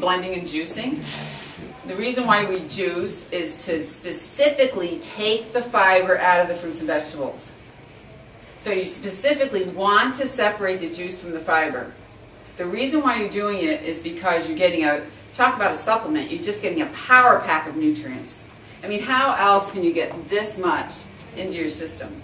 blending and juicing, the reason why we juice is to specifically take the fiber out of the fruits and vegetables. So you specifically want to separate the juice from the fiber. The reason why you're doing it is because you're getting talk about a supplement, you're just getting a power pack of nutrients. I mean, how else can you get this much into your system?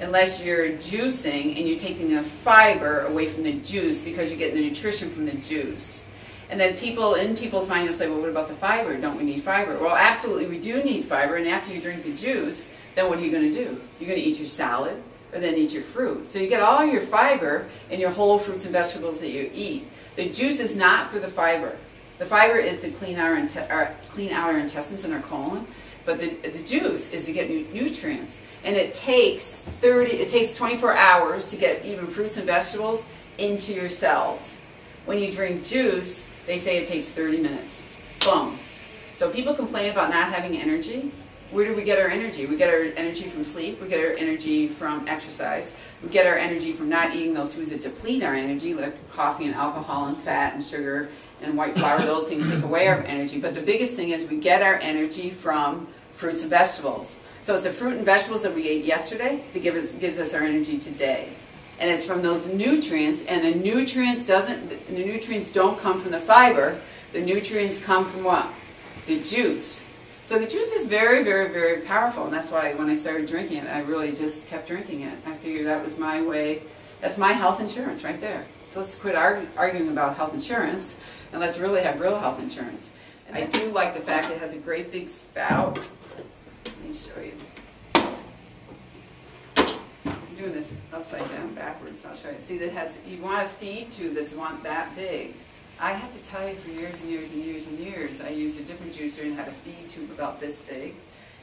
Unless you're juicing and you're taking the fiber away from the juice because you're getting the nutrition from the juice. And then people's mind will say, well, what about the fiber? Don't we need fiber? Well, absolutely, we do need fiber. And after you drink the juice, then what are you going to do? You're going to eat your salad or then eat your fruit. So you get all your fiber in your whole fruits and vegetables that you eat. The juice is not for the fiber. The fiber is to clean out our intestines and our colon. But the juice is to get nutrients. And it takes 24 hours to get even fruits and vegetables into your cells. When you drink juice, they say it takes 30 minutes. Boom. So people complain about not having energy. Where do we get our energy? We get our energy from sleep. We get our energy from exercise. We get our energy from not eating those foods that deplete our energy, like coffee and alcohol and fat and sugar and white flour. Those things take away our energy. But the biggest thing is we get our energy from fruits and vegetables. So it's the fruit and vegetables that we ate yesterday that gives us our energy today. And it's from those nutrients, and the nutrients don't come from the fiber. The nutrients come from what? The juice. So the juice is very, very, very powerful, and that's why when I started drinking it, I really just kept drinking it. I figured that was my way. That's my health insurance right there. So let's quit arguing about health insurance, and let's really have real health insurance. And I do like the fact it has a great big spout. Let me show you. I'm doing this upside down backwards. I'll show you. See, you want a feed tube that's that big. I have to tell you, for years and years and years and years, I used a different juicer and had a feed tube about this big.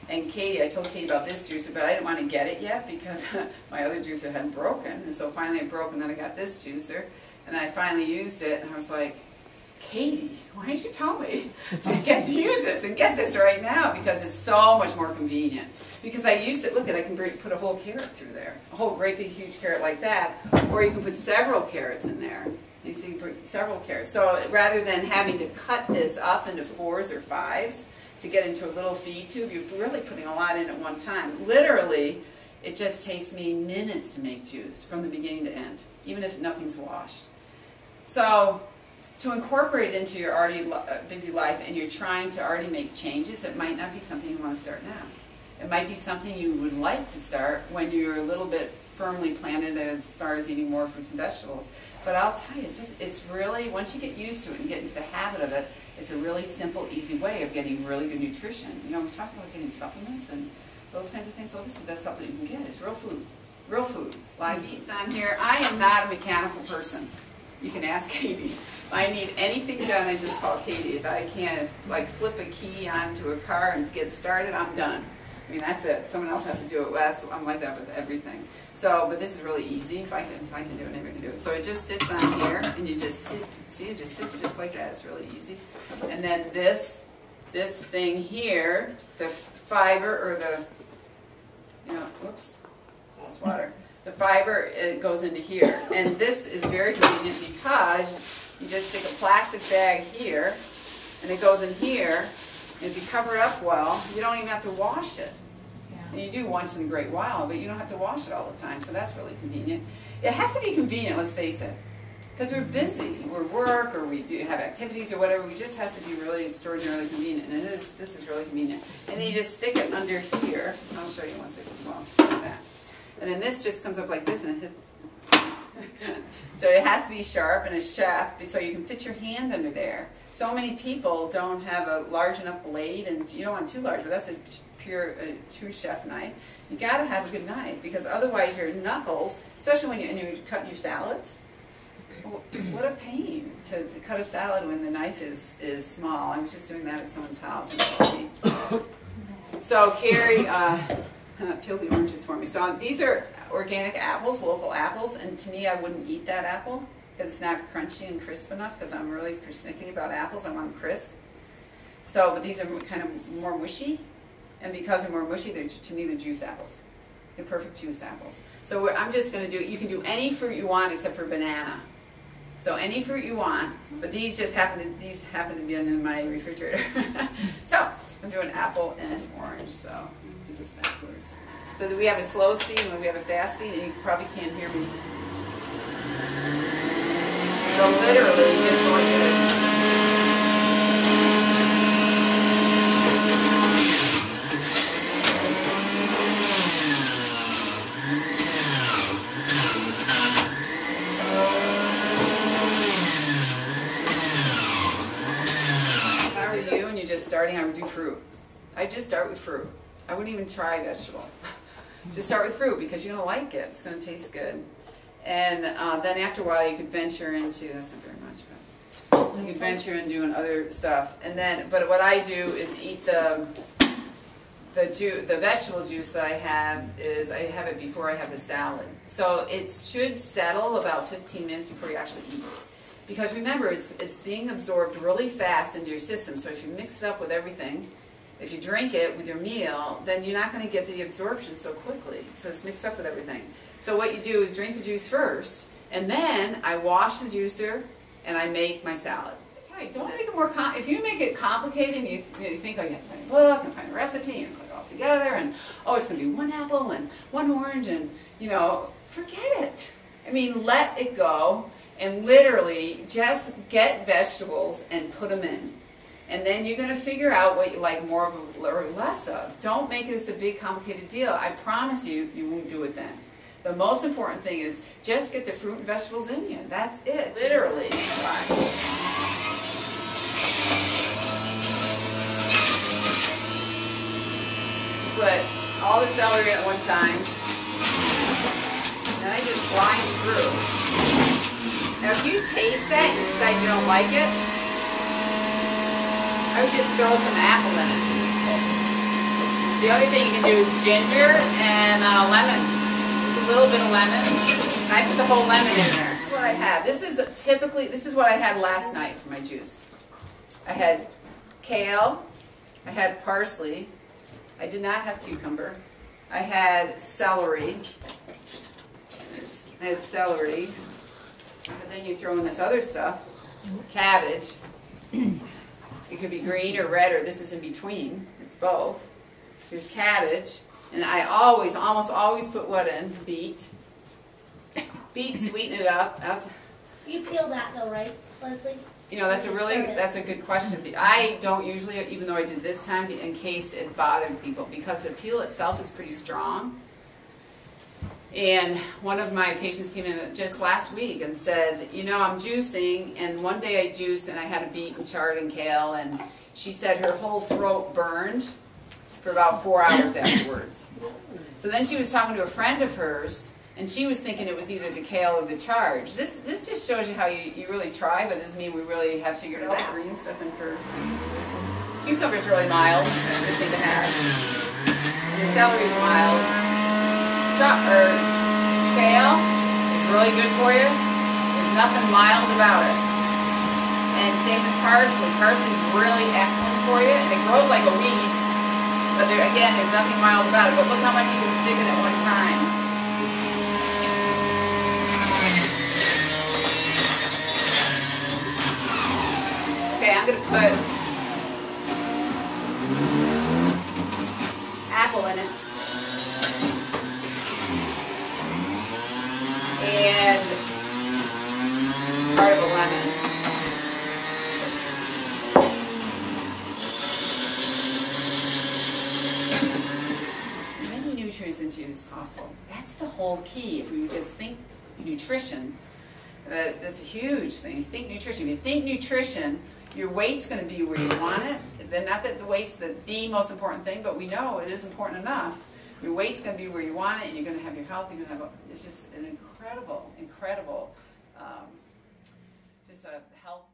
And I told Katie about this juicer, but I didn't want to get it yet because my other juicer hadn't broken. And so finally it broke, and then I got this juicer. And then I finally used it, and I was like, Katie, why didn't you tell me to use this and get this right now? Because it's so much more convenient. Because I used it, look at, I can put a whole carrot through there. A whole great big huge carrot like that. Or you can put several carrots in there. You see, you put several carrots. So rather than having to cut this up into 4s or 5s to get into a little feed tube, you're really putting a lot in at one time. Literally, it just takes me minutes to make juice from the beginning to end, even if nothing's washed. So to incorporate it into your already busy life and you're trying to already make changes, it might not be something you want to start now. It might be something you would like to start when you're a little bit firmly planted as far as eating more fruits and vegetables. But I'll tell you, it's really, once you get used to it and get into the habit of it, it's a really simple, easy way of getting really good nutrition. You know, we talk about getting supplements and those kinds of things. Well, this is the best supplement you can get. It's real food. Real food. Live eats on here. I am not a mechanical person. You can ask Katie. If I need anything done, I just call Katie. If I can't, like, flip a key onto a car and get started, I'm done. I mean, that's it. Someone else has to do it. Well, I'm like that with everything. So, but this is really easy. If I can do it, anybody can do it. So it just sits on here, and you just sit. See, it just sits just like that. It's really easy. And then this thing here, the fiber or the, whoops, that's water. The fiber, it goes into here, and this is very convenient because you just stick a plastic bag here, and it goes in here. And if you cover it up well, you don't even have to wash it. And you do once in a great while, but you don't have to wash it all the time, so that's really convenient. It has to be convenient, let's face it, because we're busy, we're work, or we do have activities or whatever. It just has to be really extraordinarily convenient, and this is really convenient. And then you just stick it under here. I'll show you once I come off like that. And then this just comes up like this, and it hits. So it has to be sharp, and a chef, so you can fit your hand under there. So many people don't have a large enough blade, and you don't want too large, but that's a true chef knife. You got to have a good knife, because otherwise your knuckles, especially when you're cutting your salads, what a pain to cut a salad when the knife is small. I was just doing that at someone's house. So Carrie peeled the oranges for me. So these are organic apples, local apples, and to me I wouldn't eat that apple because it's not crunchy and crisp enough, because I'm really persnickety about apples. I want them crisp. So, but these are kind of more mushy, and because they're more mushy, to me they're juice apples. They're perfect juice apples. So I'm just going to do, you can do any fruit you want except for banana. So any fruit you want, but these happen to be in my refrigerator. So I'm doing apple and orange. So do this backwards. So we have a slow speed and we have a fast speed, and you probably can't hear me. So literally, just go like this. Starting, I would do fruit. I just start with fruit. I wouldn't even try vegetable. Just start with fruit because you're going to like it. It's going to taste good. And then after a while you could venture into, that's not very much, but you could venture into doing other stuff. And then, but what I do is eat the vegetable juice that I have it before I have the salad. So it should settle about 15 minutes before you actually eat. Because remember, it's being absorbed really fast into your system. So if you mix it up with everything, if you drink it with your meal, then you're not going to get the absorption so quickly. So it's mixed up with everything. So what you do is drink the juice first, and then I wash the juicer, and I make my salad. I tell you, don't make it more if you make it complicated, and you think, oh, you have to find a book and find a recipe and put it all together, and oh, it's going to be one apple and one orange, and forget it. I mean, let it go. And literally, just get vegetables and put them in. And then you're going to figure out what you like more of or less of. Don't make this a big, complicated deal. I promise you, you won't do it then. The most important thing is just get the fruit and vegetables in you. That's it. Literally. Watch. Put all the celery at one time. And I just grind through. Now if you taste that and you decide you don't like it, I would just throw some apple in it. The other thing you can do is ginger and lemon. Just a little bit of lemon. I put the whole lemon in there. That's what I have. This is what I had last night for my juice. I had kale, I had parsley, I did not have cucumber, I had celery, but then you throw in this other stuff, cabbage. It could be green or red, or this is in between. It's both. There's cabbage, and I almost always put what in? Beet. Beet, sweeten it up. You peel that though, right, Leslie? That's a good question. I don't usually, even though I did this time, in case it bothered people, because the peel itself is pretty strong. And one of my patients came in just last week and said, I'm juicing, and one day I juiced and I had a beet and chard and kale, and she said her whole throat burned for about 4 hours afterwards. So then she was talking to a friend of hers, and she was thinking it was either the kale or the chard. This just shows you how you really try, but doesn't mean we really have figured it out. Green stuff in first. Cucumber's really mild, good thing to have. And the celery's mild. Kale is really good for you. There's nothing mild about it. And same with parsley. Parsley's really excellent for you, and it grows like a weed. But again, there's nothing mild about it. But look how much you can stick in at one time. Okay, I'm going to put apple in it. And part of a lemon. As many nutrients into you as possible. That's the whole key. If we just think nutrition, that's a huge thing. You think nutrition. If you think nutrition, your weight's going to be where you want it. Then not that the weight's the most important thing, but we know it is important enough. Your weight's going to be where you want it, and you're going to have your health. You're going to have it's just an incredible, just a health.